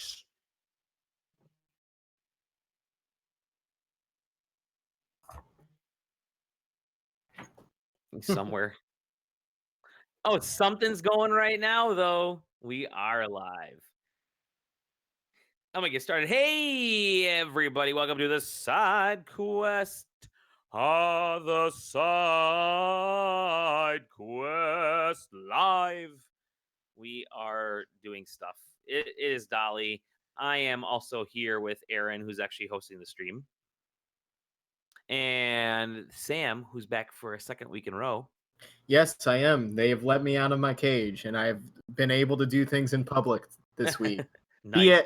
face. Somewhere. Oh, something's going right now, though. We are live. I'm gonna get started. Hey, everybody! Welcome to the SideQuest. The SideQuest live. We are doing stuff. It is Dali. I am also here with Erron, who's actually hosting the stream, and Sam, who's back for a second week in a row. Yes, I am. They have let me out of my cage, and I've been able to do things in public this week. Nice.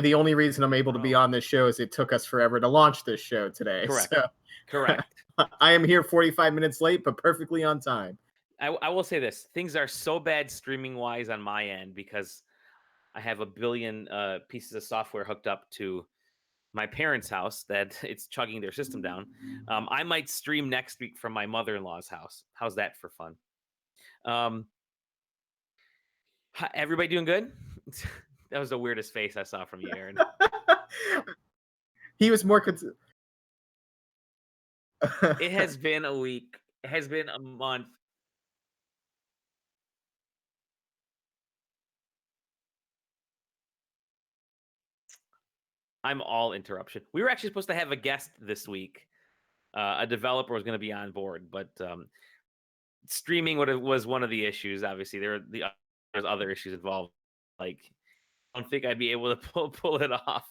The only reason I'm able to be on this show is it took us forever to launch this show today. Correct. So Correct. I am here 45 minutes late, but perfectly on time. I will say this. Things are so bad streaming-wise on my end because I have a billion pieces of software hooked up to my parents' house that it's chugging their system down. I might stream next week from my mother-in-law's house. How's that for fun? Everybody doing good? That was the weirdest face I saw from you, Erron. He was more It has been a week. It has been a month. I'm all interruption. We were actually supposed to have a guest this week. A developer was going to be on board, but streaming was one of the issues. Obviously, there's other issues involved. Like, I don't think I'd be able to pull it off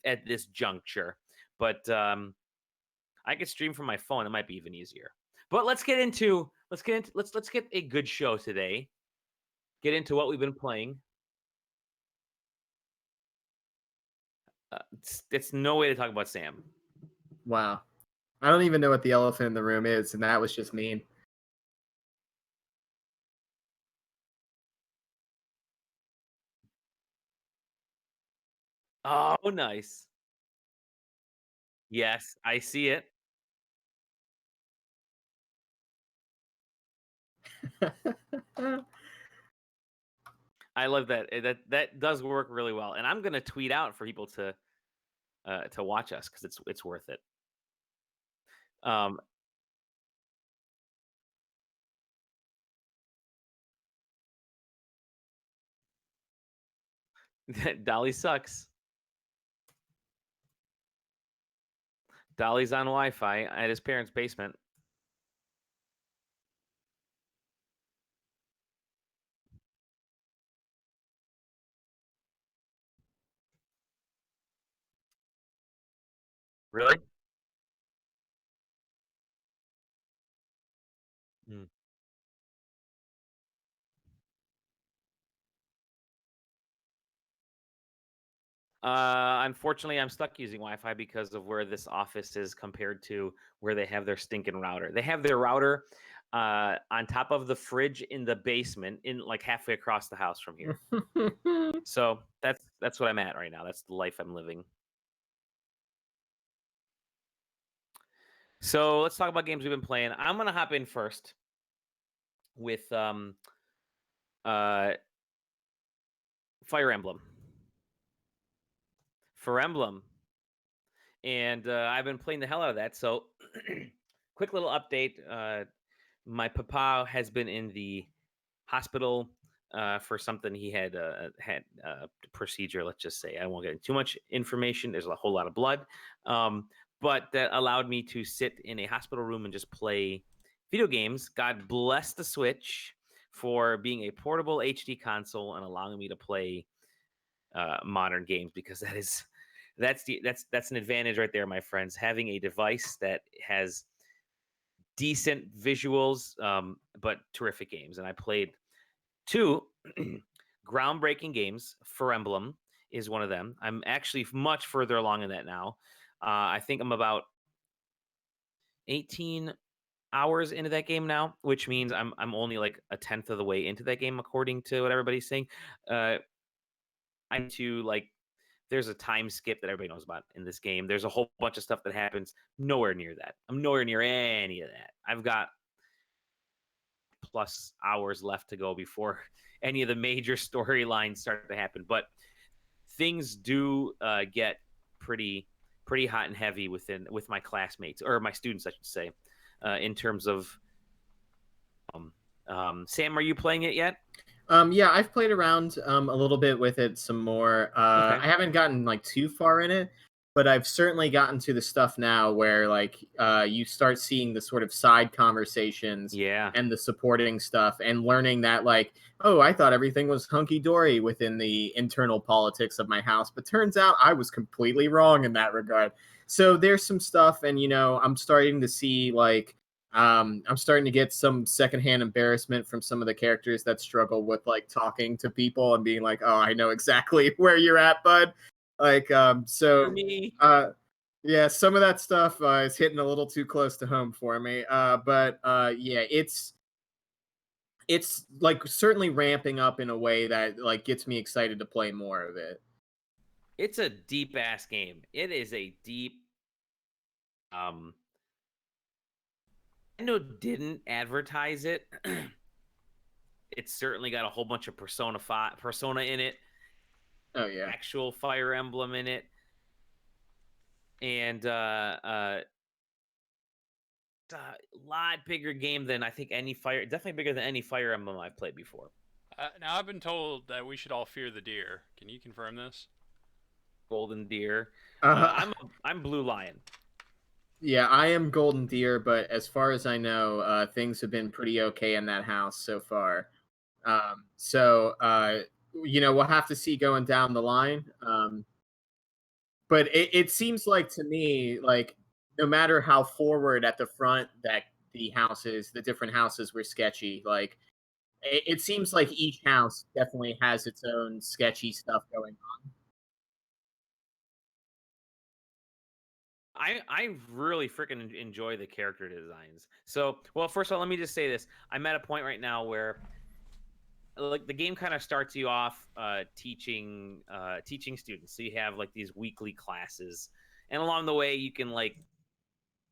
at this juncture. But I could stream from my phone. It might be even easier. But let's get a good show today. Get into what we've been playing. It's no way to talk about Sam. Wow. I don't even know what the elephant in the room is, and that was just mean. Oh, nice. Yes, I see it. I love that. That does work really well, and I'm gonna tweet out for people to watch us because it's worth it. Dolly sucks. Dolly's on Wi-Fi at his parents' basement. Really? Hmm. Unfortunately, I'm stuck using Wi-Fi because of where this office is compared to where they have their stinking router. They have their router on top of the fridge in the basement, in like halfway across the house from here. So that's what I'm at right now. That's the life I'm living. So let's talk about games we've been playing. I'm gonna hop in first with Fire Emblem. Fire Emblem. And I've been playing the hell out of that. So quick little update. My papa has been in the hospital for something he had procedure. Let's just say I won't get into too much information. There's a whole lot of blood, but that allowed me to sit in a hospital room and just play video games. God bless the Switch for being a portable HD console and allowing me to play modern games, because that's an advantage right there, my friends. Having a device that has decent visuals, but terrific games. And I played two groundbreaking games. Fire Emblem is one of them. I'm actually much further along in that now. I think I'm about 18 hours into that game now, which means I'm only like a tenth of the way into that game, according to what everybody's saying. I'm to like, there's a time skip that everybody knows about in this game. There's a whole bunch of stuff that happens. Nowhere near that. I'm nowhere near any of that. I've got plus hours left to go before any of the major storylines start to happen. But things do get pretty hot and heavy with my classmates or my students, I should say, in terms of. Sam, are you playing it yet? Yeah, I've played around a little bit with it some more. Okay. I haven't gotten like too far in it, but I've certainly gotten to the stuff now where like you start seeing the sort of side conversations Yeah. and the supporting stuff and learning that like, oh, I thought everything was hunky dory within the internal politics of my house, but turns out I was completely wrong in that regard. So there's some stuff, and I'm starting to see like I'm starting to get some secondhand embarrassment from some of the characters that struggle with like talking to people and being like, "Oh, I know exactly where you're at, bud." Like, For me. uh, yeah, some of that stuff is hitting a little too close to home for me. But yeah, it's like certainly ramping up in a way that like gets me excited to play more of it. It's a deep ass game. It is a deep. Um, I know didn't advertise it. It's certainly got a whole bunch of persona in it, Oh yeah. actual Fire Emblem in it, and a lot bigger game than I think definitely bigger than any Fire Emblem I've played before. Now I've been told that we should all fear the deer. Can you confirm this? Golden Deer. Uh, I'm Blue Lion. yeah, I am Golden Deer, but as far as I know, things have been pretty okay in that house so far. So we'll have to see going down the line. But it seems like to me, like no matter how forward at the front that the different houses were sketchy. Like it seems like each house definitely has its own sketchy stuff going on. I really freaking enjoy the character designs. So, well, first of all, let me just say this: I'm at a point right now where like the game kind of starts you off teaching students. So you have like these weekly classes, and along the way you can like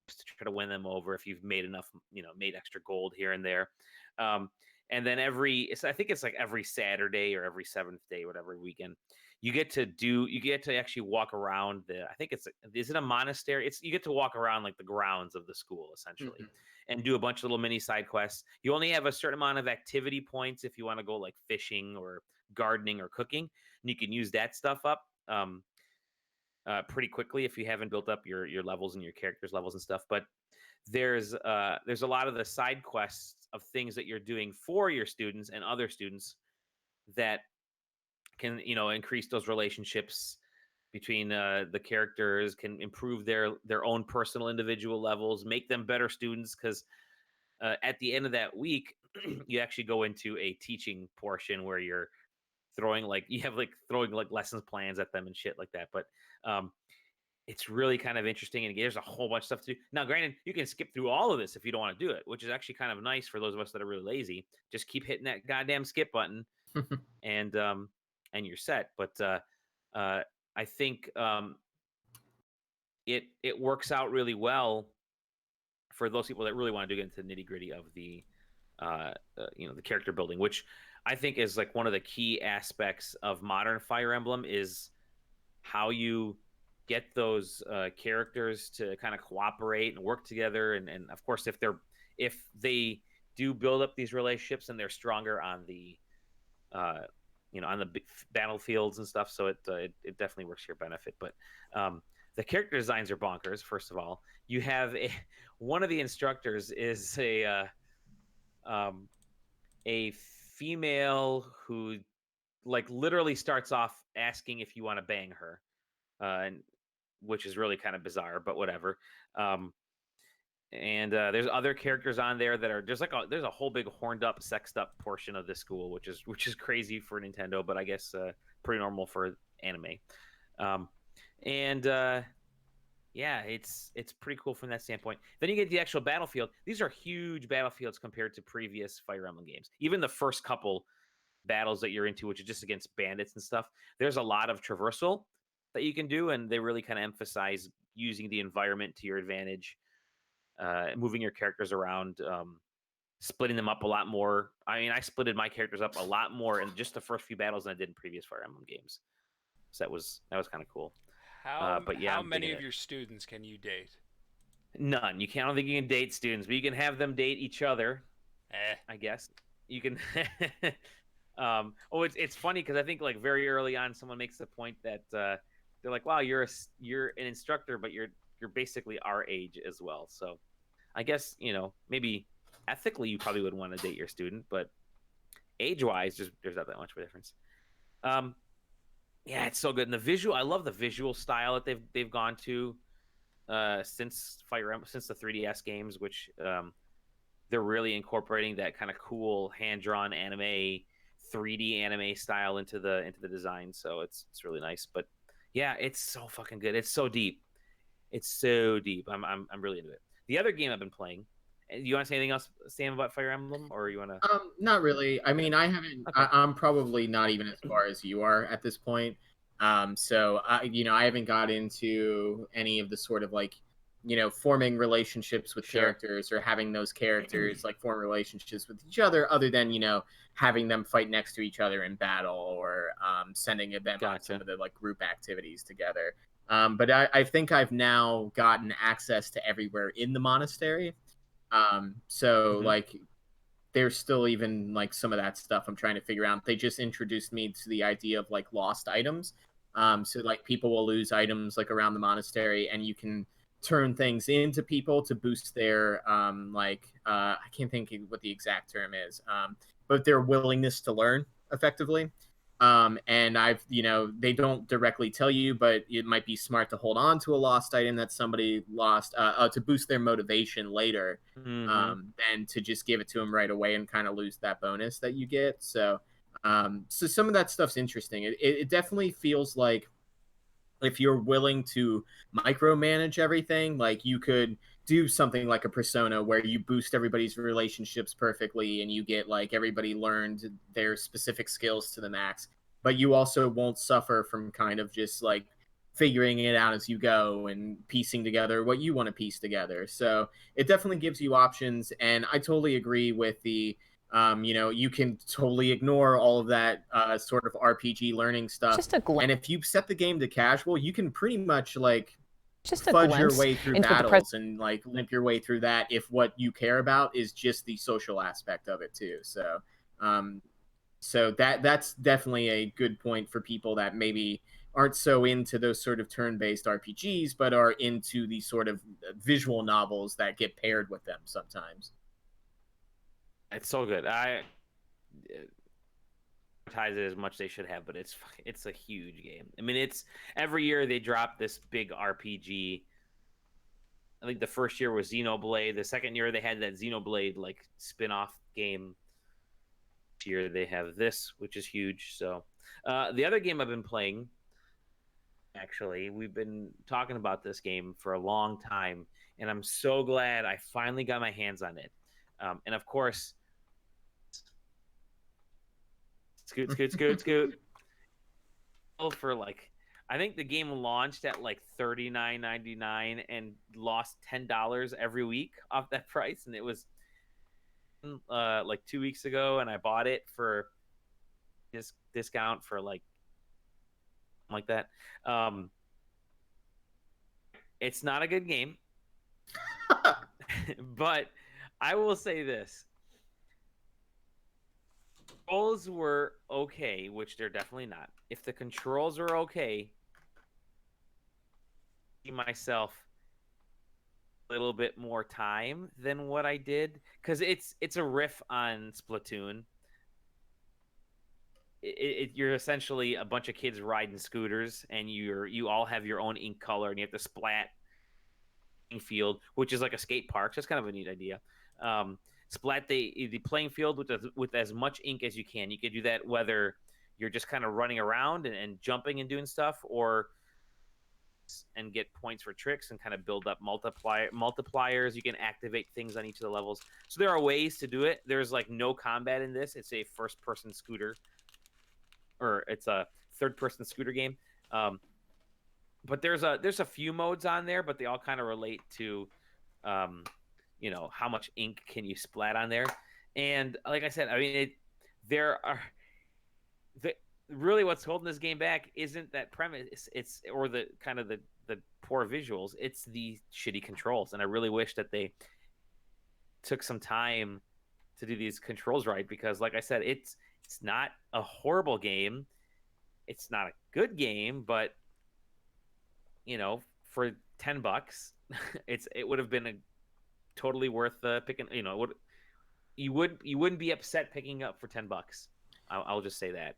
to try to win them over if you've made enough, made extra gold here and there. Um, and then I think it's like every Saturday or every seventh day, whatever weekend, you get to actually walk around I think is it a monastery? You get to walk around like the grounds of the school essentially Mhm. and do a bunch of little mini side quests. You only have a certain amount of activity points if you want to go like fishing or gardening or cooking, and you can use that stuff up. Pretty quickly if you haven't built up your levels and your characters levels and stuff. But there's a lot of the side quests of things that you're doing for your students and other students that can increase those relationships between the characters, can improve their own personal individual levels, make them better students. Because at the end of that week, you actually go into a teaching portion where you're throwing like lessons plans at them and shit like that. But um, it's really kind of interesting, and there's a whole bunch of stuff to do. Now, granted, you can skip through all of this if you don't want to do it, which is actually kind of nice for those of us that are really lazy. Just keep hitting that goddamn skip button, and you're set. But uh, I think it works out really well for those people that really want to get into the nitty gritty of the character building, which I think is like one of the key aspects of modern Fire Emblem is how you get those characters to kind of cooperate and work together, and of course if they do build up these relationships and they're stronger on the uh, on the battlefields and stuff, so it definitely works to your benefit. But the character designs are bonkers. First of all, you have one of the instructors is um, a female who like literally starts off asking if you want to bang her, and which is really kind of bizarre, but whatever. Um, and there's other characters on there that are there's a whole big horned up, sexed up portion of this school, which is crazy for Nintendo, but I guess pretty normal for anime. Um, and Yeah, it's pretty cool from that standpoint. Then you get the actual battlefield. These are huge battlefields compared to previous Fire Emblem games. Even the first couple battles that you're into, which is just against bandits and stuff, there's a lot of traversal that you can do, and they really kind of emphasize using the environment to your advantage, moving your characters around, splitting them up a lot more. I mean, I splitted my characters up a lot more in just the first few battles than I did in previous Fire Emblem games. So that was kind of cool. How But yeah, how I'm many digging of it. your students can you date? None. You can't. I don't think you can date students, but you can have them date each other. Eh. I guess you can. It's funny because I think like very early on, someone makes the point that they're like, "Wow, you're an instructor, but you're basically our age as well." So I guess maybe ethically you probably would want to date your student, but age wise, just there's not that much of a difference. Um, yeah, it's so good. And the visual, I love the visual style that they've gone to since since the 3DS games, which they're really incorporating that kind of cool hand drawn anime, 3D anime style into the design. So it's really nice. But yeah, it's so fucking good. It's so deep. It's so deep. I'm really into it. The other game I've been playing. You want to say anything else, Sam, about Fire Emblem, or you want to? Not really. I mean, I haven't. Okay. I'm probably not even as far as you are at this point. So I haven't got into any of the sort of like, forming relationships with Sure. characters or having those characters like form relationships with each other than having them fight next to each other in battle or sending them on some Gotcha. of the like group activities together. But I think I've now gotten access to everywhere in the monastery. So Mhm. like there's still even like some of that stuff I'm trying to figure out. They just introduced me to the idea of like lost items. So like people will lose items like around the monastery, and you can turn things into people to boost their I can't think of what the exact term is, but their willingness to learn effectively. And they don't directly tell you, but it might be smart to hold on to a lost item that somebody lost to boost their motivation later, Mhm. than to just give it to them right away and kind of lose that bonus that you get. So some of that stuff's interesting. It definitely feels like if you're willing to micromanage everything, like you could do something like a persona where you boost everybody's relationships perfectly and you get like everybody learned their specific skills to the max, but you also won't suffer from kind of just like figuring it out as you go and piecing together what you want to piece together. So it definitely gives you options, and I totally agree with the you can totally ignore all of that sort of RPG learning stuff, Just a glimpse. and if you set the game to casual, you can pretty much like Just a fudge your glimpse way through into what the battles and like limp your way through that if what you care about is just the social aspect of it too. Um, so that's definitely a good point for people that maybe aren't so into those sort of turn-based RPGs, but are into the sort of visual novels that get paired with them sometimes. It's so good. I advertise it as much as they should have, but it's a huge game. I mean, it's every year they drop this big RPG. I think the first year was Xenoblade. The second year they had that Xenoblade like spin-off game. This year they have this, which is huge. So the other game I've been playing, actually, we've been talking about this game for a long time, and I'm so glad I finally got my hands on it. And of course, Scoot, Scoot, Scoot, Scoot. For like, I think the game launched at like $39.99 and lost $10 every week off that price, and it was like 2 weeks ago, and I bought it for this discount for like that. Um, it's not a good game, but I will say this: controls were okay, which they're definitely not. If the controls were okay, myself a little bit more time than what I did, because it's a riff on Splatoon. You're essentially a bunch of kids riding scooters, and you all have your own ink color, and you have to splat field, which is like a skate park. So it's kind of a neat idea. Splat the playing field with as much ink as you can. You could do that whether you're just kind of running around and jumping and doing stuff, or and get points for tricks and kind of build up multipliers. You can activate things on each of the levels. So there are ways to do it. There's like no combat in this. It's a first person scooter, or it's a third person scooter game. But there's a few modes on there, but they all kind of relate to how much ink can you splat on there. And like I said, I mean, there are really what's holding this game back isn't that premise. It's or the kind of the poor visuals. It's the shitty controls, and I really wish that they took some time to do these controls right, because like I said, it's not a horrible game. It's not a good game, but for $10, it would have been a totally worth picking. You wouldn't be upset picking up for $10. I'll just say that.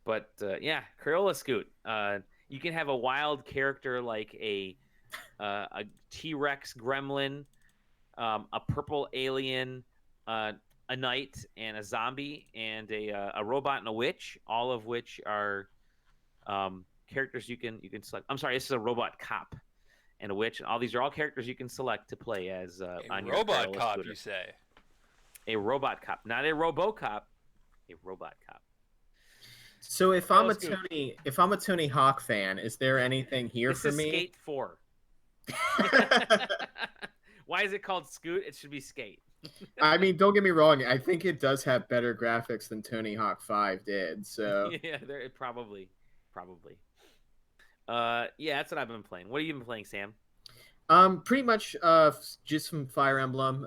But yeah, Crayola Scoot. You can have a wild character like a T-Rex gremlin, a purple alien, a knight, and a zombie, and a robot and a witch. All of which are characters you can select. I'm sorry, this is a robot cop and a witch. All these are all characters you can select to play as on your robot Crayola cop. scooter. You say A robot cop, not a RoboCop. A robot cop. So if Crayola I'm a Scoot. Tony Hawk fan, is there anything here This for is me? Skate 4. Why is it called Scoot? It should be Skate. I mean, don't get me wrong. I think it does have better graphics than Tony Hawk 5 did. So Yeah, it probably. Yeah, that's what I've been playing. What have you been playing, Sam? pretty much just some Fire Emblem.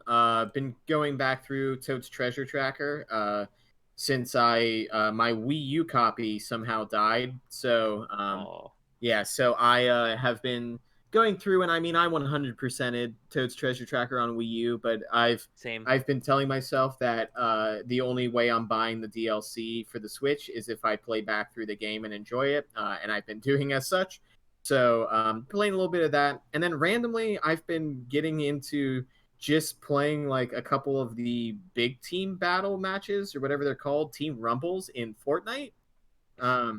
Been going back through Toad's Treasure Tracker since my Wii U copy somehow died. So yeah, so I have been going through, and I mean, I 100%ed Toad's Treasure Tracker on Wii U, but I've been telling myself that the only way I'm buying the DLC for the Switch is if I play back through the game and enjoy it, and I've been doing as such. So playing a little bit of that, and then randomly I've been getting into just playing like a couple of the big team battle matches or whatever they're called, team rumbles in Fortnite. I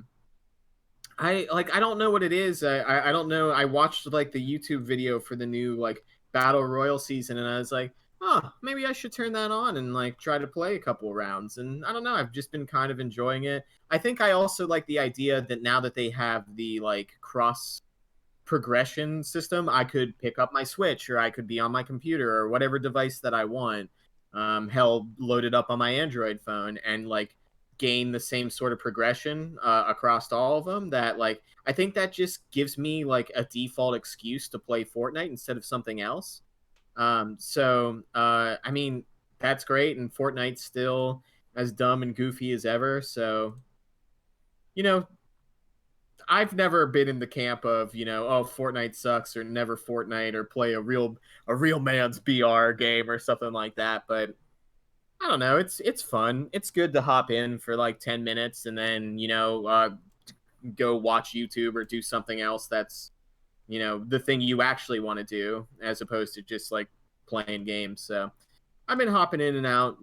don't know what it is. I don't know. I watched like the YouTube video for the new like battle royal season, and I was like, oh, maybe I should turn that on and like try to play a couple rounds. And I don't know. I've just been kind of enjoying it. I think I also like the idea that now that they have the like cross progression system, I could pick up my Switch, or I could be on my computer, or whatever device that I want, held loaded up on my Android phone, and like gain the same sort of progression across all of them. That like I think that just gives me like a default excuse to play Fortnite instead of something else. I mean, that's great, and Fortnite's still as dumb and goofy as ever. So, you know, I've never been in the camp of, oh, Fortnite sucks, or never Fortnite, or play a real man's BR game or something like that. But I don't know. It's fun. It's good to hop in for like 10 minutes and then, go watch YouTube or do something else that's, the thing you actually want to do, as opposed to just like playing games. So I've been hopping in and out,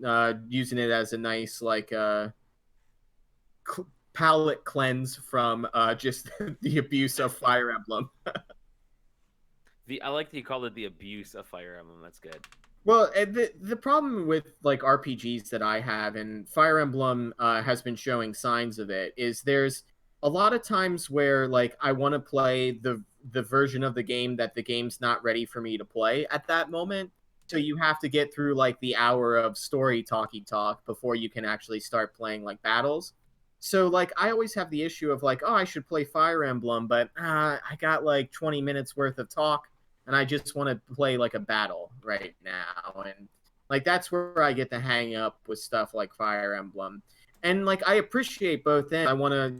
using it as a nice like palate cleanse from just the abuse of Fire Emblem. I like that you called it the abuse of Fire Emblem. That's good. Well, the problem with like RPGs that I have, and Fire Emblem has been showing signs of it, is there's a lot of times where like I want to play the version of the game that the game's not ready for me to play at that moment. So you have to get through like the hour of story talky talk before you can actually start playing like battles. So like I always have the issue of like, oh, I should play Fire Emblem, but I got like 20 minutes worth of talk, and I just want to play like a battle right now. And like that's where I get the hang up with stuff like Fire Emblem. And like I appreciate both ends. I want to,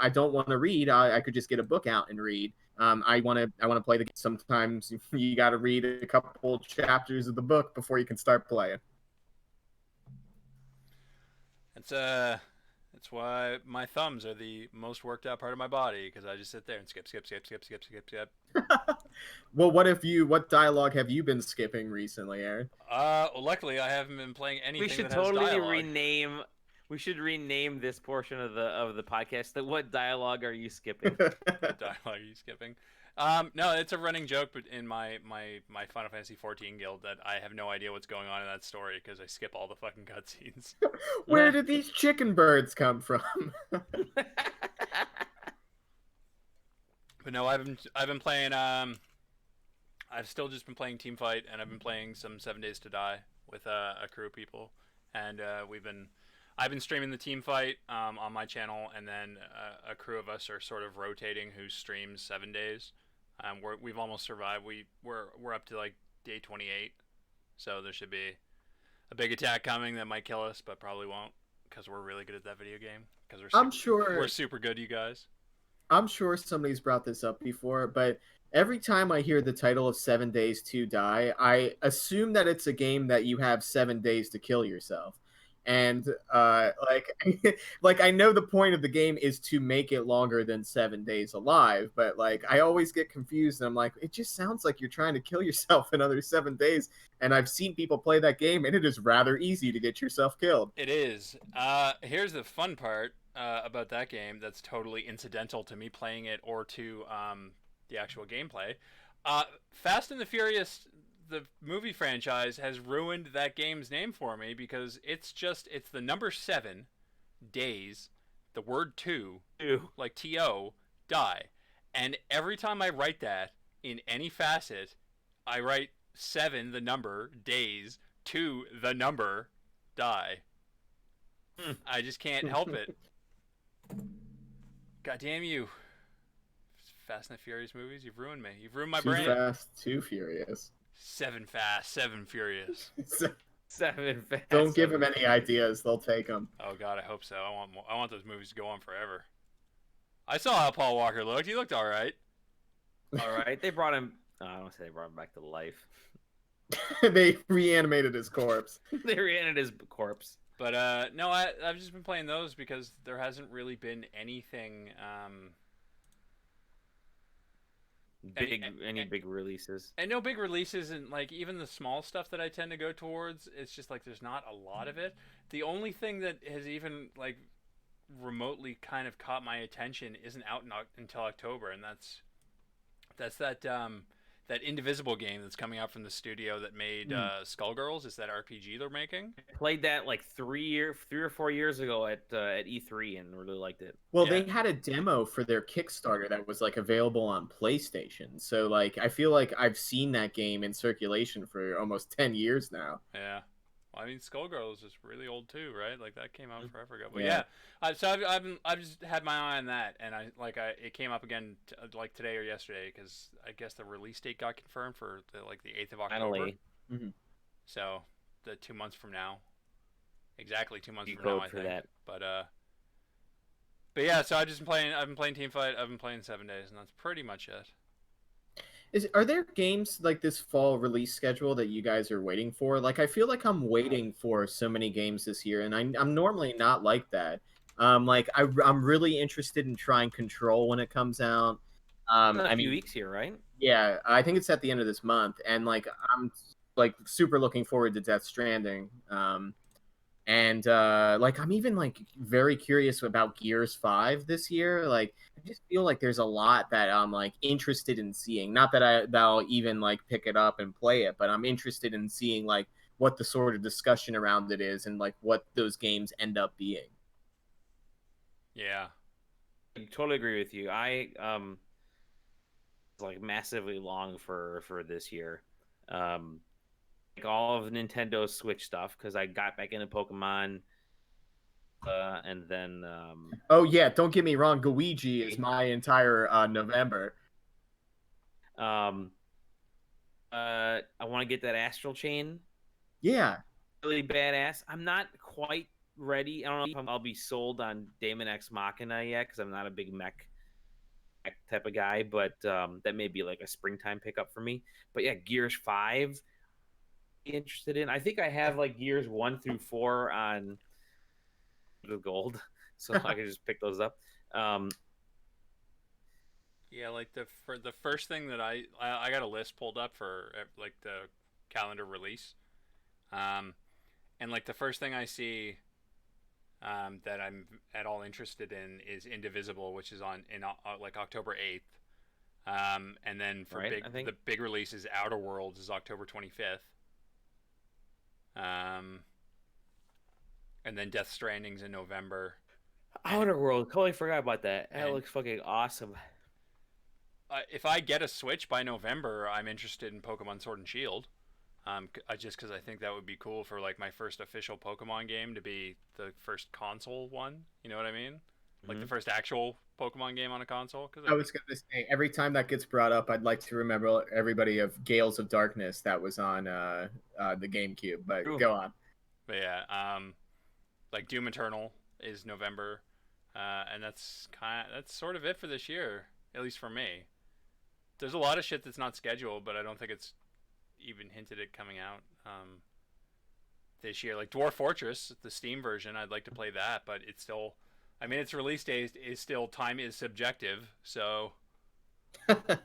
I don't want to read. I could just get a book out and read. I want to play the game. Sometimes you got to read a couple chapters of the book before you can start playing. That's why my thumbs are the most worked out part of my body, because I just sit there and skip. Well, what dialogue have you been skipping recently, Aaron? Well, luckily I haven't been playing anything. We should that has totally dialogue. rename. We should rename this portion of the podcast. That what dialogue are you skipping? What dialogue are you skipping? No, it's a running joke, but in my Final Fantasy 14 guild, that I have no idea what's going on in that story because I skip all the fucking cutscenes. Where did these chicken birds come from? But no, I've been playing. I've still just been playing Teamfight, and I've been playing some 7 Days to Die with a crew of people, and we've been I've been streaming the team fight on my channel, and then a crew of us are sort of rotating who streams 7 days. We've almost survived. We're up to like day 28, so there should be a big attack coming that might kill us, but probably won't because we're really good at that video game. Because we're super good, you guys. I'm sure somebody's brought this up before, but every time I hear the title of 7 Days to Die, I assume that it's a game that you have 7 days to kill yourself. And like I know the point of the game is to make it longer than 7 days alive, but like I always get confused and I'm like, it just sounds like you're trying to kill yourself another 7 days. And I've seen people play that game and it is rather easy to get yourself killed. It is. Here's the fun part about that game that's totally incidental to me playing it or to the actual gameplay. Fast and the Furious, the movie franchise, has ruined that game's name for me because it's the number 7 days, the word two, like T-O, die. And every time I write that in any facet, I write 7, the number, days, 2, the number, die. I just can't help it. God damn you. Fast and the Furious movies, you've ruined me. You've ruined my brain. Too Fast, Too Furious. 7 Fast, 7 Furious. 7 Fast. Don't give them any ideas; they'll take them. Oh God, I hope so. I want more. I want those movies to go on forever. I saw how Paul Walker looked. He looked all right. All right, they brought him. Oh, I don't say they brought him back to life. They reanimated his corpse. They reanimated his corpse. But no, I've just been playing those because there hasn't really been anything. Any big releases, and no big releases, and like even the small stuff that I tend to go towards, it's just like there's not a lot of it. The only thing that has even like remotely kind of caught my attention isn't out until October, and that's that Indivisible game that's coming out from the studio that made Skullgirls. Is that RPG they're making? I played that like 3 or 4 years ago at E3 and really liked it. Well, they had a demo for their Kickstarter that was like available on PlayStation. So like I feel like I've seen that game in circulation for almost 10 years now. Yeah. Well, I mean, Skullgirls is really old too, right? Like that came out forever ago. But yeah, so I've just had my eye on that, and it came up again like today or yesterday because I guess the release date got confirmed for the 8th of October. Finally. Mm-hmm. So the 2 months from now, exactly 2 months from now, I think. That. But yeah, so I've been playing Teamfight. I've been playing 7 days, and that's pretty much it. Are there games like this fall release schedule that you guys are waiting for? Like, I feel like I'm waiting for so many games this year, and I'm normally not like that. Like I'm really interested in trying Control when it comes out. A few weeks here, right? Yeah, I think it's at the end of this month, and like I'm like super looking forward to Death Stranding. And like I'm even like very curious about Gears 5 this year. Like I just feel like there's a lot that I'm like interested in seeing. Not that I'll even like pick it up and play it, but I'm interested in seeing like what the sort of discussion around it is and like what those games end up being. Yeah. I totally agree with you. I like massively long for this year. Like all of Nintendo's Switch stuff because I got back into Pokemon, and then oh yeah, don't get me wrong, Luigi is my entire November. I want to get that Astral Chain. Yeah, really badass. I'm not quite ready. I don't know if I'll be sold on Daemon X Machina yet because I'm not a big mech type of guy, but that may be like a springtime pickup for me. But yeah, Gears 5. Interested in. I think I have like Gears 1 through 4 on the gold, so I can just pick those up. Yeah, like the first thing that I got a list pulled up for like the calendar release, and like the first thing I see that I'm at all interested in is Indivisible, which is in like October 8th, and then for the big release is Outer Worlds is October 25th. And then Death Stranding's in November. Outer World, totally forgot about that. That looks fucking awesome. If I get a Switch by November, I'm interested in Pokemon Sword and Shield. Just because I think that would be cool for like my first official Pokemon game to be the first console one. You know what I mean? Like the first actual Pokemon game on a console. Cause I was going to say, every time that gets brought up, I'd like to remember everybody of Gales of Darkness that was on the GameCube. But True. go on. But yeah, like Doom Eternal is November, and that's sort of it for this year, at least for me. There's a lot of shit that's not scheduled, but I don't think it's even hinted at coming out this year. Like Dwarf Fortress, the Steam version, I'd like to play that, but it's still, I mean, its release date is still, time is subjective, so. But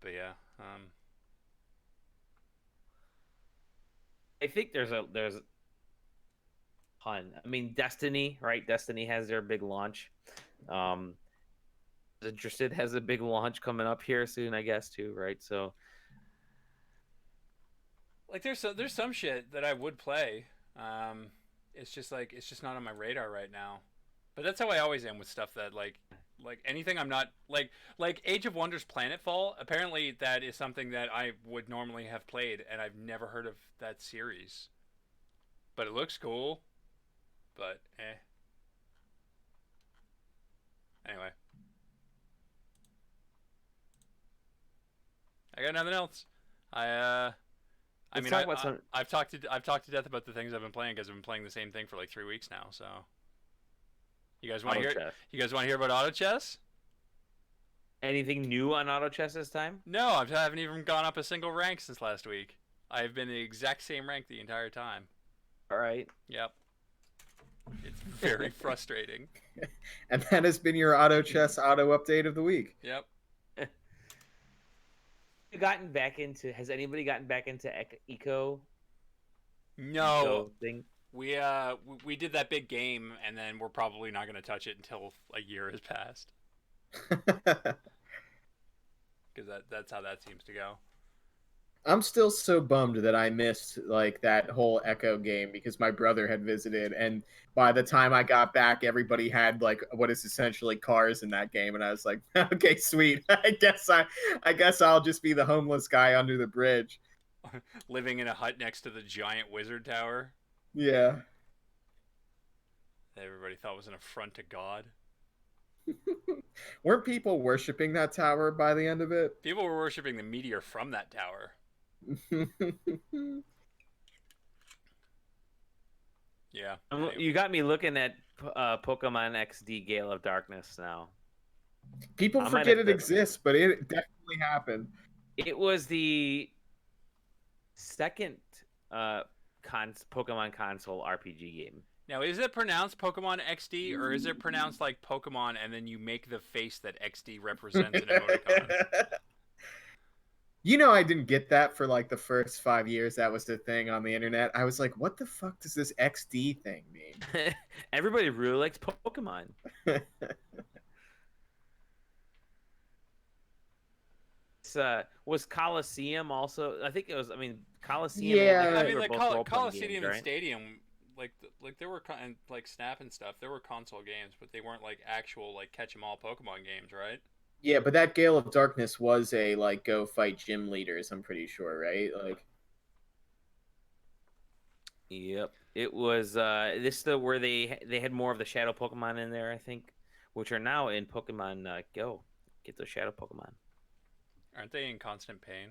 yeah, I think there's ton. I mean, Destiny, right? Destiny has their big launch. Interested has a big launch coming up here soon, I guess, too, right? So, like there's some shit that I would play. It's just not on my radar right now. But that's how I always am with stuff that like anything I'm not like Age of Wonders Planetfall. Apparently that is something that I would normally have played, and I've never heard of that series. But it looks cool. But anyway. I got nothing else. I've talked to death about the things I've been playing because I've been playing the same thing for like 3 weeks now. So, you guys want to hear? Chess. You guys want to hear about auto chess? Anything new on auto chess this time? No, I haven't even gone up a single rank since last week. I've been the exact same rank the entire time. All right. Yep. It's very frustrating. And that has been your auto chess auto update of the week. Yep. Has anybody gotten back into Eco? No. Eco thing? We did that big game, and then we're probably not going to touch it until a year has passed. Because that's how that seems to go. I'm still so bummed that I missed like that whole Echo game because my brother had visited, and by the time I got back, everybody had like what is essentially cars in that game, and I was like, okay, sweet. I guess I'll just be the homeless guy under the bridge, living in a hut next to the giant wizard tower. Yeah. That everybody thought was an affront to God. Weren't people worshiping that tower by the end of it? People were worshiping the meteor from that tower. Yeah. You got me looking at Pokemon XD Gale of Darkness now. People forget it exists, but it definitely happened. It was the second Pokemon console RPG game. Now, is it pronounced Pokemon XD, or is it pronounced like Pokemon and then you make the face that XD represents in emoticon? You know, I didn't get that for like the first 5 years. That was the thing on the internet. I was like, what the fuck does this XD thing mean? Everybody really likes Pokemon. Was Coliseum also? I think it was. I mean, Coliseum. Yeah, I mean, like Coliseum games, and right? Stadium, like there were and like Snap and stuff. There were console games, but they weren't like actual like catch 'em all Pokemon games, right? Yeah, but that Gale of Darkness was a like go fight gym leaders. I'm pretty sure, right? Like. Yep, it was. This the where they had more of the shadow Pokemon in there, I think, which are now in Pokemon Go. Get those shadow Pokemon. Aren't they in constant pain?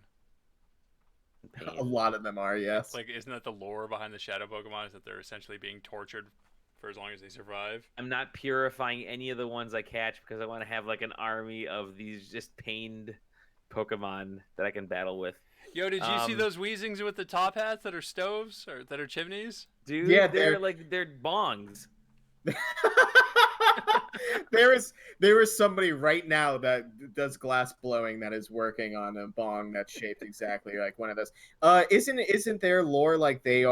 A lot of them are, yes. Like, isn't that the lore behind the shadow Pokemon? Is that they're essentially being tortured for as long as they survive? I'm not purifying any of the ones I catch because I want to have like an army of these just pained Pokemon that I can battle with. Yo, did you see those Weezings with the top hats that are stoves or that are chimneys? Dude, yeah, they're bongs. there is somebody right now that does glass blowing that is working on a bong that's shaped exactly like one of those. Isn't their lore like they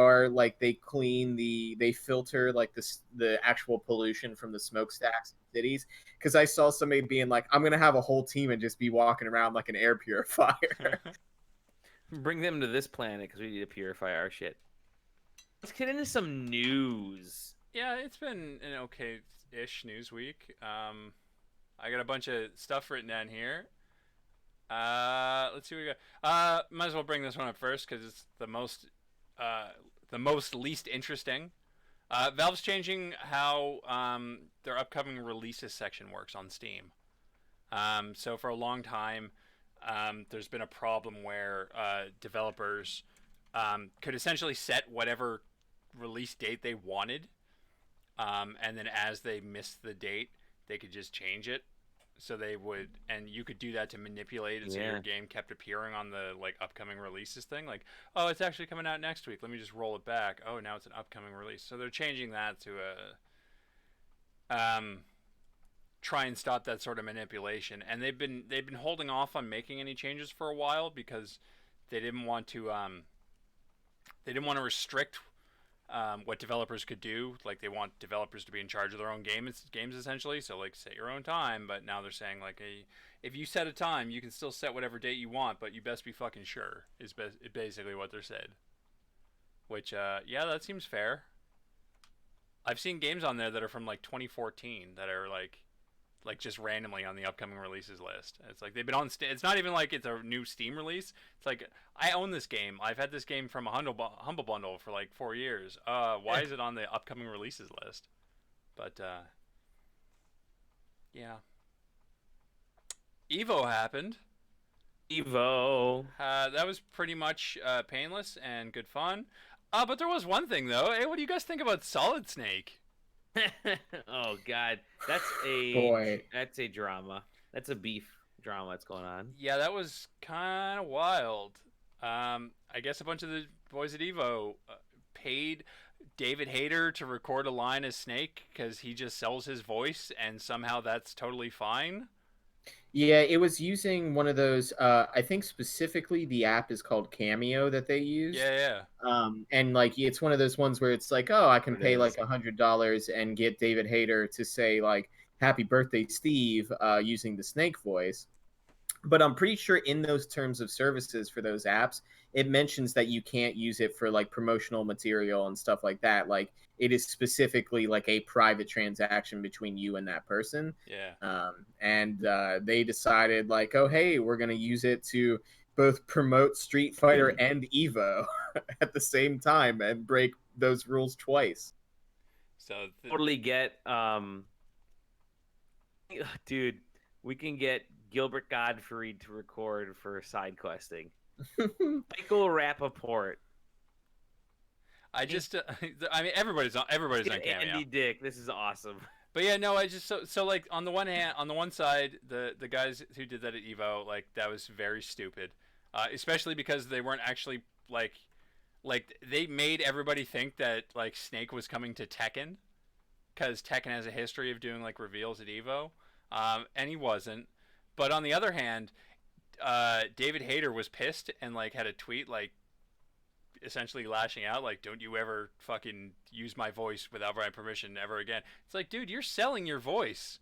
filter like the actual pollution from the smokestacks in cities? Because I saw somebody being like, I'm gonna have a whole team and just be walking around like an air purifier. Bring them to this planet because we need to purify our shit. Let's get into some news. Yeah, it's been an okay-ish news week. I got a bunch of stuff written down here. Let's see what we got. Might as well bring this one up first because it's the most least interesting. Valve's changing how their upcoming releases section works on Steam. So for a long time, there's been a problem where developers could essentially set whatever release date they wanted, and then as they missed the date, they could just change it. So they would, and you could do that to manipulate it, so your game kept appearing on the like upcoming releases thing. Like, oh, it's actually coming out next week. Let me just roll it back. Oh, now it's an upcoming release. So they're changing that to try and stop that sort of manipulation. And they've been holding off on making any changes for a while because they didn't want to restrict what developers could do. Like they want developers to be in charge of their own games essentially. So like set your own time. But now they're saying like, hey, if you set a time, you can still set whatever date you want, but you best be fucking sure. Is basically what they're said. Which yeah, that seems fair. I've seen games on there that are from like 2014 that are like just randomly on the upcoming releases list. It's like they've been on. It's not even like it's a new Steam release. It's like I own this game. I've had this game from a Humble Bundle for like 4 years. Why is it on the upcoming releases list? But yeah, Evo happened. Evo. That was pretty much painless and good fun. But there was one thing though. Hey, what do you guys think about Solid Snake? Oh God, that's a Boy. That's a drama. That's a beef drama that's going on. Yeah, that was kind of wild. I guess a bunch of the boys at Evo paid David Hayter to record a line as Snake because he just sells his voice, and somehow that's totally fine. Yeah, it was using one of those. I think specifically the app is called Cameo that they use. Yeah. And like it's one of those ones where it's like, oh, I can It pay is. like $100 and get David Hayter to say like "Happy Birthday, Steve" using the Snake voice. But I'm pretty sure in those terms of services for those apps, it mentions that you can't use it for like promotional material and stuff like that. Like it is specifically like a private transaction between you and that person. Yeah. And they decided like, oh, hey, we're going to use it to both promote Street Fighter and Evo at the same time and break those rules twice. So Totally get dude, we can get Gilbert Gottfried to record for side questing. Michael Rappaport. I just I mean everybody's on Cameo. Andy Dick. This is awesome. But yeah, no, I just so like on the one side, the guys who did that at Evo, like that was very stupid. Especially because they weren't actually like they made everybody think that like Snake was coming to Tekken because Tekken has a history of doing like reveals at Evo, and he wasn't. But on the other hand, David Hayter was pissed and like had a tweet like essentially lashing out like, don't you ever fucking use my voice without my permission ever again. It's like, dude, you're selling your voice.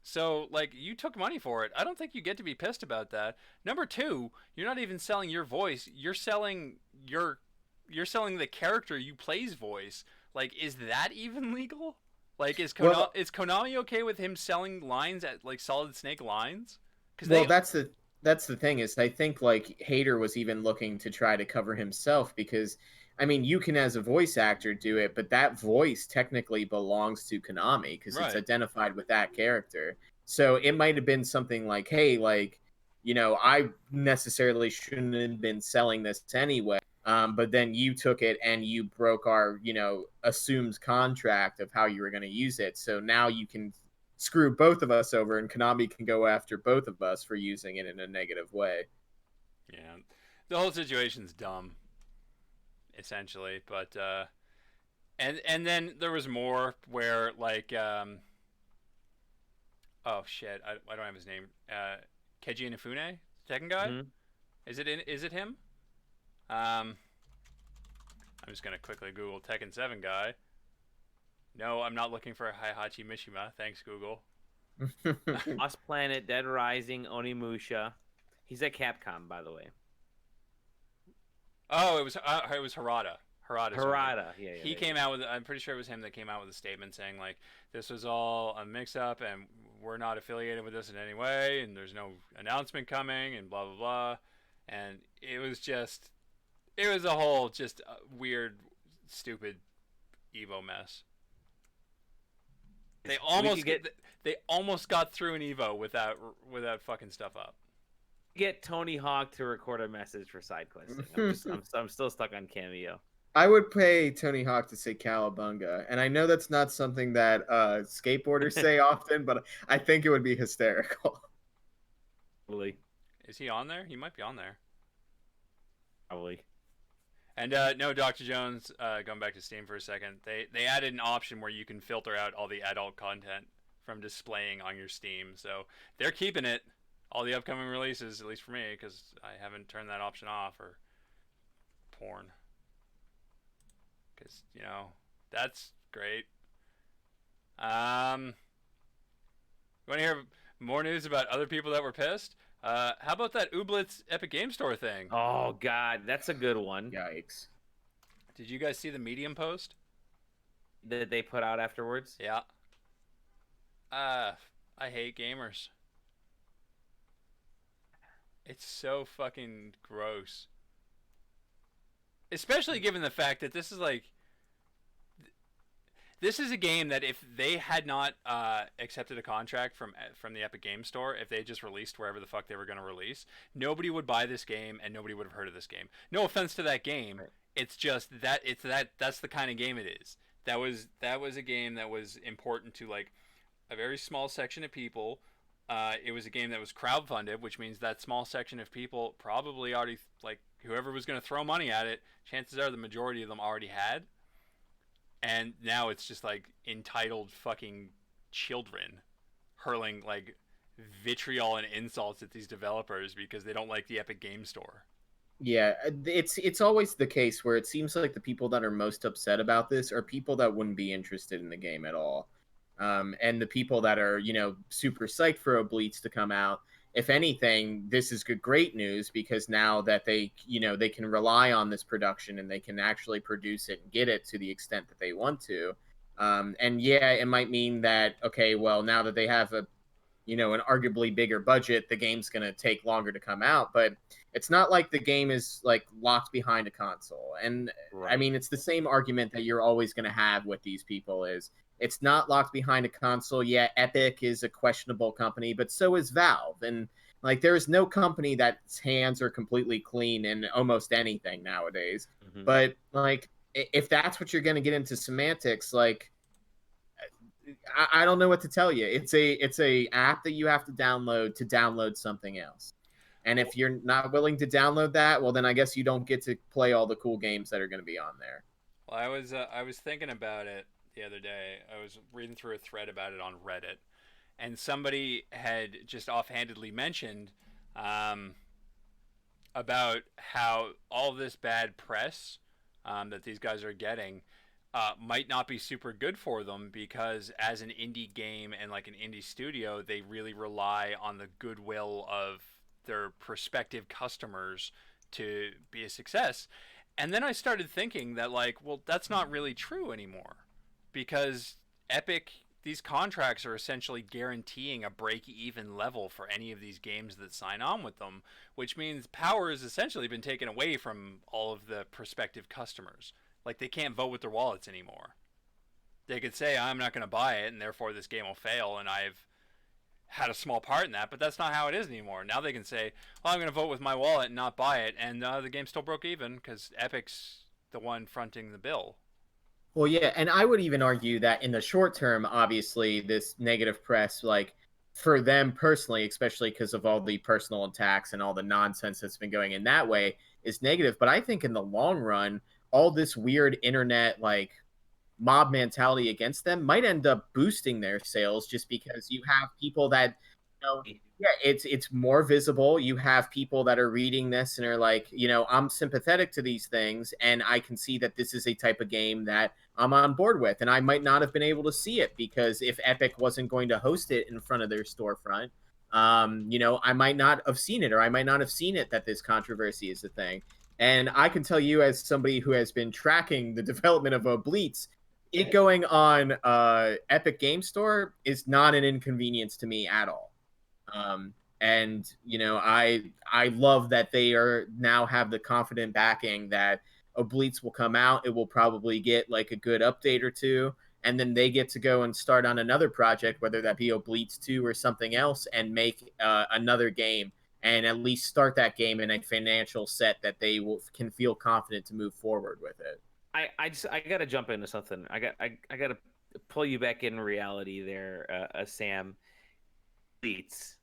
So like you took money for it. I don't think you get to be pissed about that. Number two, you're not even selling your voice. You're selling the character you play's voice. Like, is that even legal? Like, is Konami okay with him selling lines at like Solid Snake lines? That's the thing is I think like Hayter was even looking to try to cover himself because I mean you can as a voice actor do it, but that voice technically belongs to Konami because it's identified with that character. So it might have been something like, hey, like, you know, I necessarily shouldn't have been selling this anyway. But then you took it and you broke our, you know, assumed contract of how you were going to use it. So now you can screw both of us over and Konami can go after both of us for using it in a negative way. Yeah. The whole situation's dumb, essentially. But, and then there was more where, like, oh, shit, I don't have his name. Keiji Inafune? Tekken guy? Mhm. Is it him? I'm just going to quickly Google Tekken 7 guy. No, I'm not looking for Heihachi Mishima. Thanks, Google. Lost Planet, Dead Rising, Onimusha. He's at Capcom, by the way. Oh, it was Harada. Harada, yeah. He came out with. I'm pretty sure it was him that came out with a statement saying like this was all a mix-up and we're not affiliated with this in any way, and there's no announcement coming, and blah blah blah. And it was a whole just weird, stupid Evo mess. They almost got through an Evo without fucking stuff up. Get Tony Hawk to record a message for SideQuest. I'm still stuck on Cameo. I would pay Tony Hawk to say cowabunga, and I know that's not something that skateboarders say often, but I think it would be hysterical. Probably. Is he on there? He might be on there. Probably. And no, Dr. Jones, going back to Steam for a second, they added an option where you can filter out all the adult content from displaying on your Steam. So they're keeping it, all the upcoming releases, at least for me, because I haven't turned that option off, or porn. Because, you know, that's great. You want to hear more news about other people that were pissed? How about that Ooblets Epic Game Store thing? Oh, God, that's a good one. Yikes. Did you guys see the Medium post that they put out afterwards? Yeah. I hate gamers. It's so fucking gross. Especially given the fact that this is a game that if they had not accepted a contract from the Epic Game Store, if they just released wherever the fuck they were going to release, nobody would buy this game and nobody would have heard of this game. No offense to that game, it's just that's the kind of game it is. That was a game that was important to like a very small section of people. It was a game that was crowdfunded, which means that small section of people probably already, like, whoever was going to throw money at it, chances are the majority of them already had. And now it's just like entitled fucking children hurling like vitriol and insults at these developers because they don't like the Epic Game Store. Yeah, it's always the case where it seems like the people that are most upset about this are people that wouldn't be interested in the game at all. And the people that are, you know, super psyched for Obliques to come out, if anything, this is great news because now that they can rely on this production and they can actually produce it and get it to the extent that they want to. And yeah, it might mean that, okay, well, now that they have an arguably bigger budget, the game's going to take longer to come out, but it's not like the game is like locked behind a console. And right. I mean, it's the same argument that you're always going to have with these people is it's not locked behind a console. Yeah, Epic is a questionable company, but so is Valve. And like, there is no company that's hands are completely clean in almost anything nowadays. Mm-hmm. But like, if that's what you're going to get into semantics, like, I don't know what to tell you. It's a app that you have to download something else. And if you're not willing to download that, well, then I guess you don't get to play all the cool games that are going to be on there. Well, I was thinking about it the other day. I was reading through a thread about it on Reddit, and somebody had just offhandedly mentioned about how all this bad press that these guys are getting might not be super good for them because as an indie game and like an indie studio, they really rely on the goodwill of their prospective customers to be a success. And then I started thinking that, like, well, that's not really true anymore because Epic, these contracts are essentially guaranteeing a break-even level for any of these games that sign on with them, which means power has essentially been taken away from all of the prospective customers. Like, they can't vote with their wallets anymore. They could say, I'm not going to buy it, and therefore this game will fail, and I've had a small part in that, but that's not how it is anymore. Now they can say, well, I'm going to vote with my wallet and not buy it, and the game still broke even because Epic's the one fronting the bill. Well, yeah, and I would even argue that in the short term, obviously, this negative press, like, for them personally, especially because of all the personal attacks and all the nonsense that's been going in that way, is negative. But I think in the long run, all this weird internet, like, mob mentality against them might end up boosting their sales just because you have people that, it's more visible. You have people that are reading this and are like, I'm sympathetic to these things, and I can see that this is a type of game that I'm on board with, and I might not have been able to see it because if Epic wasn't going to host it in front of their storefront, I might not have seen it, or I might not have seen it that this controversy is a thing. And I can tell you, as somebody who has been tracking the development of Obliques, it going on Epic Game Store is not an inconvenience to me at all. And I love that they are now have the confident backing that Obliques will come out. It will probably get like a good update or two, and then they get to go and start on another project, whether that be Obliques 2 or something else, and make another game, and at least start that game in a financial set that they can feel confident to move forward with it. I gotta jump into something. I gotta pull you back in reality there, Sam. It's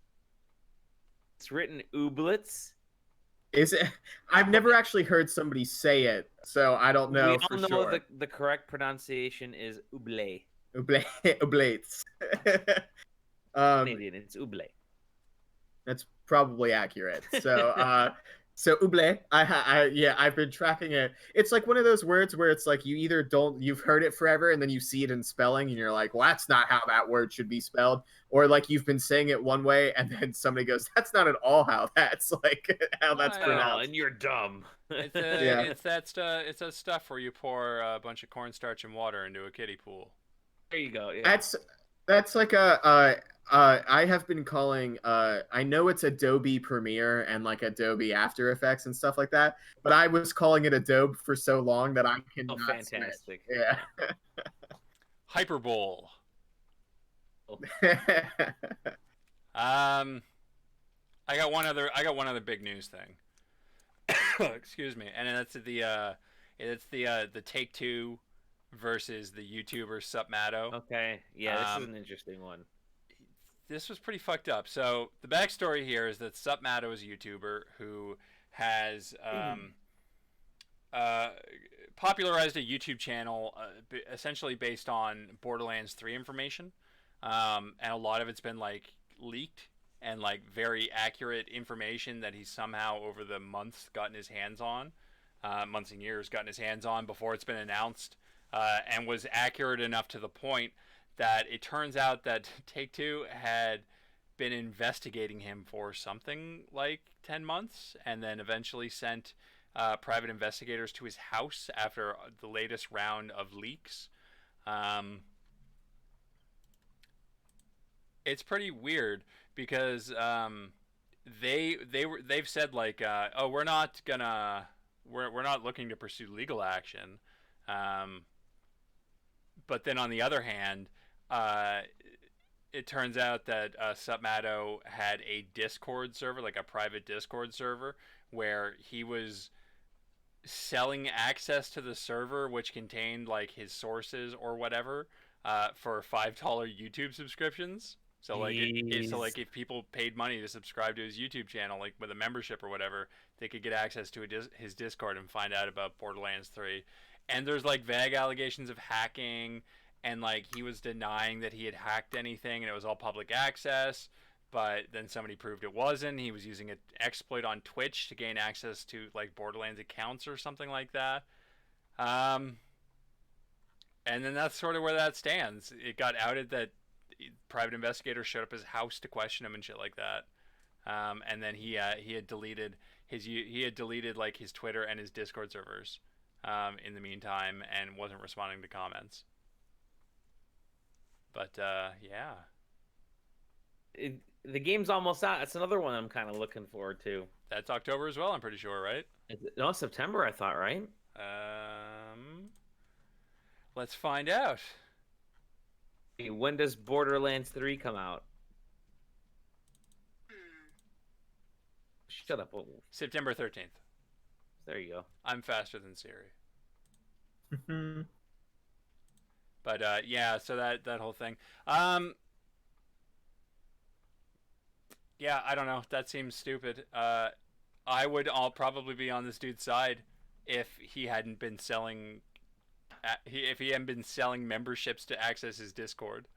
written ooblets. Is it? I've never actually heard somebody say it, so I don't know We for all know sure. the correct pronunciation is oublé. Oblates. um, Canadian, it's oublé. that's probably accurate. So oublé. Yeah, I've been tracking it. It's like one of those words where it's like you've heard it forever, and then you see it in spelling, and you're like, well, that's not how that word should be spelled. Or like you've been saying it one way, and then somebody goes, that's not at all how that's like how that's Well, pronounced. And you're dumb. Yeah. It's that stuff where you pour a bunch of cornstarch and water into a kiddie pool. There you go. Yeah. That's like I have been calling I know it's Adobe Premiere and like Adobe After Effects and stuff like that, but I was calling it Adobe for so long that I cannot fantastic. switch. Yeah. Hyperbole. Oh. I got one other big news thing. Excuse me, and that's the Take-Two versus the YouTuber Supmato. Okay. Yeah, this is an interesting one. This was pretty fucked up. So the backstory here is that Supmato is a YouTuber who has popularized a YouTube channel essentially based on Borderlands 3 information, and a lot of it's been like leaked and like very accurate information that he's somehow over the months gotten his hands on, months and years gotten his hands on before it's been announced, and was accurate enough to the point that it turns out that Take-Two had been investigating him for something like 10 months and then eventually sent private investigators to his house after the latest round of leaks. It's pretty weird because they've said like, oh, we're not looking to pursue legal action, but then on the other hand, it turns out that Supmato had a Discord server, like a private Discord server, where he was selling access to the server, which contained like his sources or whatever, for $5 YouTube subscriptions. So like, if people paid money to subscribe to his YouTube channel, like with a membership or whatever, they could get access to his Discord and find out about Borderlands 3. And there's like vague allegations of hacking, and like he was denying that he had hacked anything, and it was all public access. But then somebody proved it wasn't. He was using an exploit on Twitch to gain access to like Borderlands accounts or something like that. And then that's sort of where that stands. It got outed that private investigators showed up at his house to question him and shit like that. And then he had deleted like his Twitter and his Discord servers in the meantime, and wasn't responding to comments. But yeah, the game's almost out. That's another one I'm kind of looking forward to. That's October as well, I'm pretty sure, right? No, September, I thought, right? Let's find out. When does Borderlands 3 come out? Shut up. Oh, September 13th. there you go. I'm faster than Siri. But yeah, so that whole thing. Yeah, I don't know. That seems stupid. I'll probably be on this dude's side if he hadn't been selling memberships to access his Discord.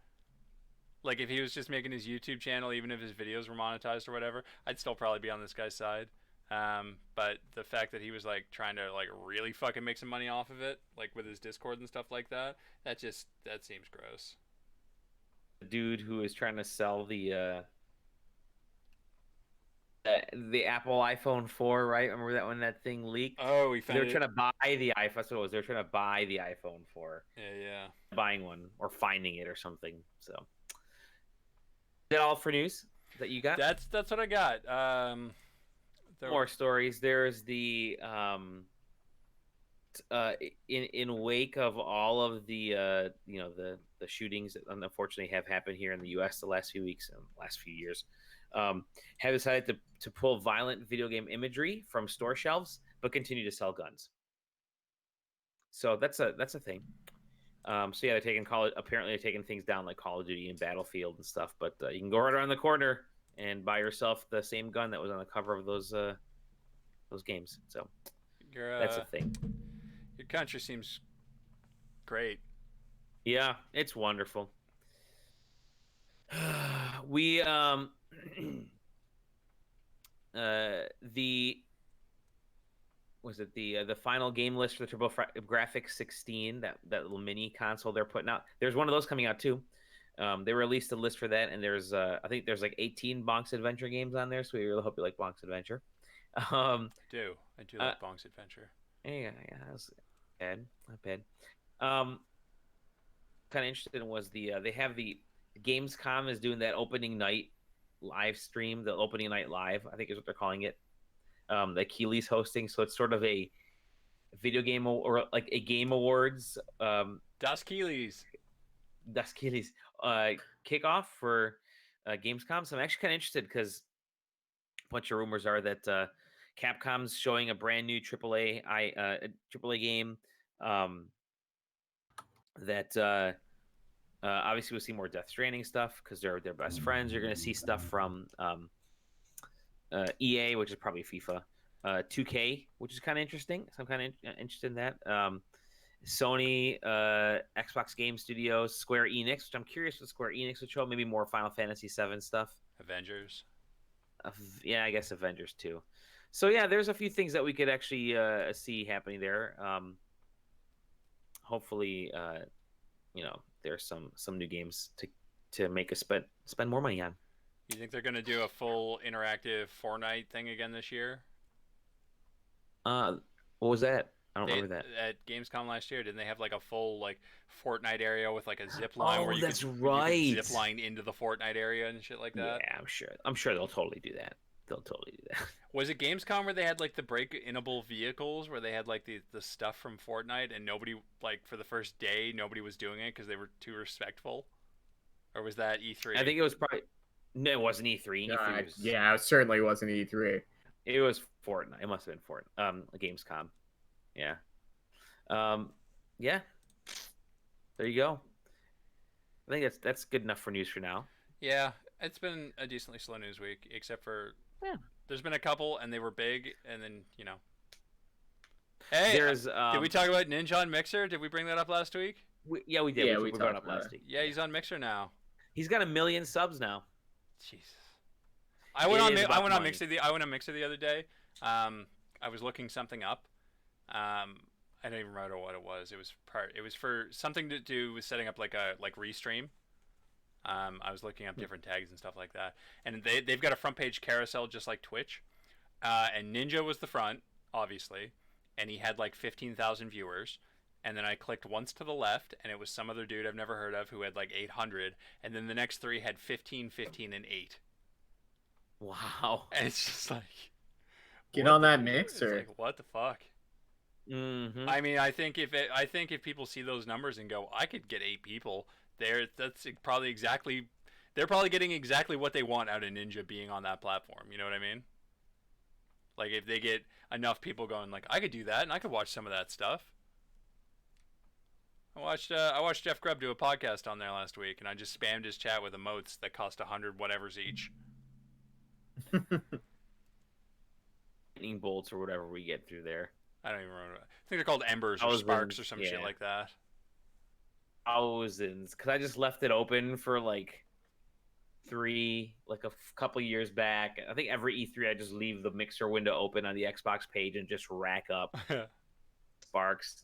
Like if he was just making his YouTube channel, even if his videos were monetized or whatever, I'd still probably be on this guy's side. But the fact that he was like trying to like really fucking make some money off of it, like with his Discord and stuff like that, that seems gross. The dude who is trying to sell the the Apple iPhone 4, right? Remember that when that thing leaked? Oh, we They found were it. trying to buy the iPhone. That's what it was. They were trying to buy the iPhone 4, Yeah. buying one or finding it or something. So, is that all for news that you got? That's what I got. More stories. There's the in wake of all of the the shootings that unfortunately have happened here in the U.S. the last few weeks and last few years, have decided to pull violent video game imagery from store shelves, but continue to sell guns. So that's a thing. So yeah, they're taking apparently they're taking things down like Call of Duty and Battlefield and stuff. But you can go right around the corner and buy yourself the same gun that was on the cover of those games. So that's a thing. Your country seems great. Yeah, it's wonderful. We the final game list for the TurboGrafx 16, that little mini console they're putting out. There's one of those coming out too. They released a list for that, and there's I think there's like 18 Bonk's Adventure games on there, so we really hope you like Bonk's Adventure. I do like Bonk's Adventure. Yeah, that's not bad. Kind of interested in was they have the Gamescom is doing that opening night live stream, the opening night live, I think is what they're calling it. That Keeley's hosting, so it's sort of a video game or like a game awards. Das Keeley's kickoff for Gamescom. So I'm actually kind of interested because a bunch of rumors are that Capcom's showing a brand new AAA game. That obviously we'll see more Death Stranding stuff because they're best friends. You're going to see stuff from EA, which is probably FIFA, 2K, which is kind of interesting. So I'm kind of interested in that. Sony, Xbox Game Studios, Square Enix, which I'm curious what Square Enix would show. Maybe more Final Fantasy VII stuff. Avengers. Yeah, I guess Avengers too. So yeah, there's a few things that we could actually see happening there. Hopefully, there's some new games to make us spend more money on. You think they're going to do a full interactive Fortnite thing again this year? What was that? I don't remember that. At Gamescom last year, didn't they have like a full like Fortnite area with like a zip line where you that's could, right. you could zip line into the Fortnite area and shit like that? Yeah, I'm sure they'll totally do that. They'll totally do that. Was it Gamescom where they had like the break-inable vehicles where they had like the stuff from Fortnite and nobody, like for the first day, nobody was doing it because they were too respectful? Or was that E3? I think it was probably... No, it wasn't E3. E3 was... Yeah, it certainly wasn't E3. It was Fortnite. It must have been Gamescom. Yeah. Yeah. There you go. I think that's good enough for news for now. Yeah, it's been a decently slow news week, except for there's been a couple, and they were big, and then Hey, did we talk about Ninja on Mixer? Did we bring that up last week? We did. Yeah, we brought it up last week. Yeah, he's on Mixer now. He's got 1 million subs now. Jesus. I went on Mixer the other day. I was looking something up. I don't even remember what it was. It was for something to do with setting up like Restream. I was looking up different tags and stuff like that, and they've got a front page carousel just like Twitch, and Ninja was the front, obviously, and he had like 15,000 viewers, and then I clicked once to the left, and it was some other dude I've never heard of who had like 800, and then the next three had 15, 15, and 8. Wow! And it's just like, get on that Mixer. Like, what the fuck? Mm-hmm. I mean, I think if people see those numbers and go, I could get 8 people. They're probably getting exactly what they want out of Ninja being on that platform. You know what I mean? Like if they get enough people going, like I could do that and I could watch some of that stuff. I watched Jeff Grubb do a podcast on there last week, and I just spammed his chat with emotes that cost 100 whatevers each. Lightning bolts or whatever we get through there. I don't even remember. I think they're called embers or sparks or some shit like that. Thousands, because I just left it open for like a couple years back. I think every E3 I just leave the Mixer window open on the Xbox page and just rack up sparks.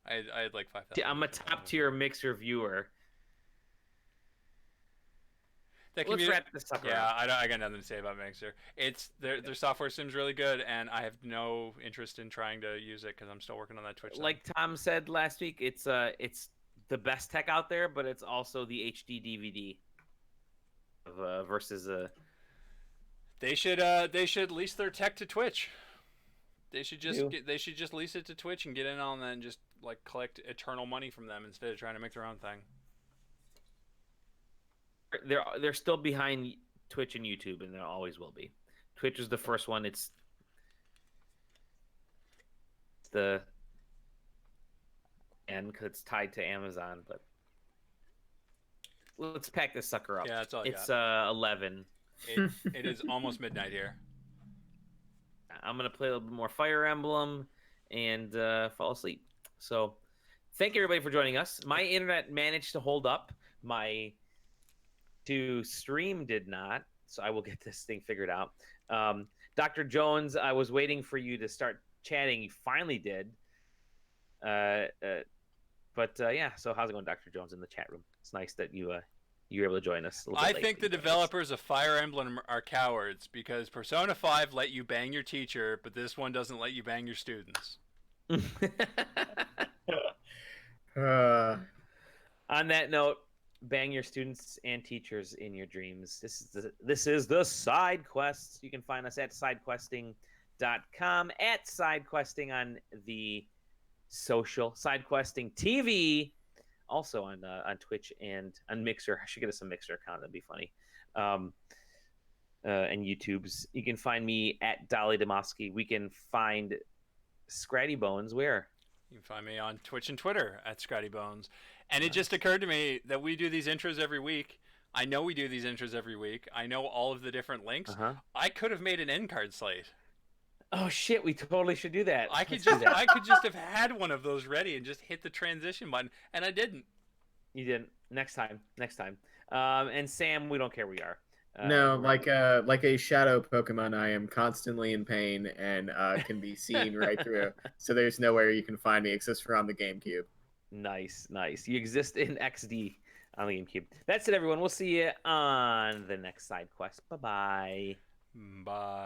I had like 5,000. I'm a top tier Mixer viewer. Let's wrap this sucker Yeah, up. I got nothing to say about Mixer. It's their software seems really good, and I have no interest in trying to use it because I'm still working on that Twitch. Like Tom said last week, it's the best tech out there, but it's also the HD DVD versus They should lease their tech to Twitch. They should just lease it to Twitch and get in on that and just like collect eternal money from them instead of trying to make their own thing. They're still behind Twitch and YouTube, and there always will be. Twitch is the first one. It's the and because it's tied to Amazon, but let's pack this sucker up. Yeah, that's all I it's got. 11. It is almost midnight here. I'm gonna play a little bit more Fire Emblem and fall asleep. So, thank you everybody for joining us. My internet managed to hold up. My stream did not, so I will get this thing figured out. Dr. Jones, I was waiting for you to start chatting. You finally did. Yeah. So how's it going, Dr. Jones, in the chat room? It's nice that you were able to join us. I think the developers of Fire Emblem are cowards because Persona 5 let you bang your teacher, but this one doesn't let you bang your students. On that note, bang your students and teachers in your dreams. This is the SideQuest. You can find us at sidequesting.com, at SideQuesting on the social, SideQuesting TV, also on Twitch and on Mixer. I should get us a Mixer account. That'd be funny. And YouTube's. You can find me at Dali Demosky. We can find Scratty Bones where? You can find me on Twitch and Twitter at Scratty Bones. And it just occurred to me that we do these intros every week. I know we do these intros every week. I know all of the different links. I could have made an end card slate. Oh shit, we totally should do that. I could just have had one of those ready and just hit the transition button, and I didn't. You didn't. Next time. And Sam, we don't care where you are. No, like a shadow Pokemon, I am constantly in pain and can be seen right through. So there's nowhere you can find me except for on the GameCube. Nice. You exist in XD on the GameCube. That's it, everyone. We'll see you on the next side quest. Bye-bye. Bye.